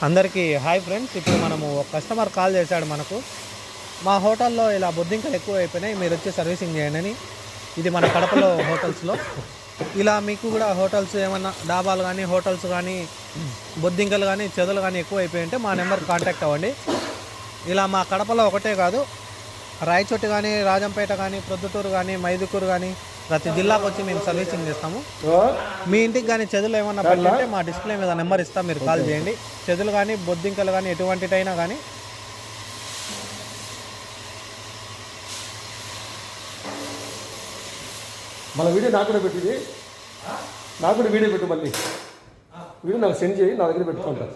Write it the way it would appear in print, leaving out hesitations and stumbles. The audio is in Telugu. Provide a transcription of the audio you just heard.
అందరికీ హాయ్ ఫ్రెండ్స్. ఇప్పుడు మనము ఒక కస్టమర్ కాల్ చేశాడు మనకు, మా హోటల్లో ఇలా బొద్దింకలు ఎక్కువ అయిపోయినాయి, మీరు వచ్చి సర్వీసింగ్ చేయండి అని. ఇది మన కడపలో హోటల్స్లో. ఇలా మీకు కూడా హోటల్స్ ఏమన్నా డాబాలు కానీ హోటల్స్ కానీ బొద్దింకలు కానీ చెదలు కానీ ఎక్కువ అయిపోయి ఉంటే మా నెంబర్కి కాంటాక్ట్ అవ్వండి. ఇలా మా కడపలో ఒకటే కాదు, రాయచోటి కానీ రాజంపేట కానీ ప్రొద్దుటూరు కానీ మైదుకూరు కానీ ప్రతి జిల్లాకు వచ్చి మేము సర్వీసింగ్ చేస్తాము. మీ ఇంటికి కానీ చెదులు ఏమన్నా పట్టింటే మా డిస్ప్లే మీద నెంబర్ ఇస్తాం, మీరు కాల్ చేయండి. చెదులు కానీ బొద్దింకలు కానీ ఎటువంటిటైనా కానీ. మన వీడియో నాకు కూడా పెట్టింది, నాకు కూడా వీడియో పెట్టు, మళ్ళీ వీడియో నాకు సెండ్ చేయి, నా దగ్గర పెట్టుకుంటా.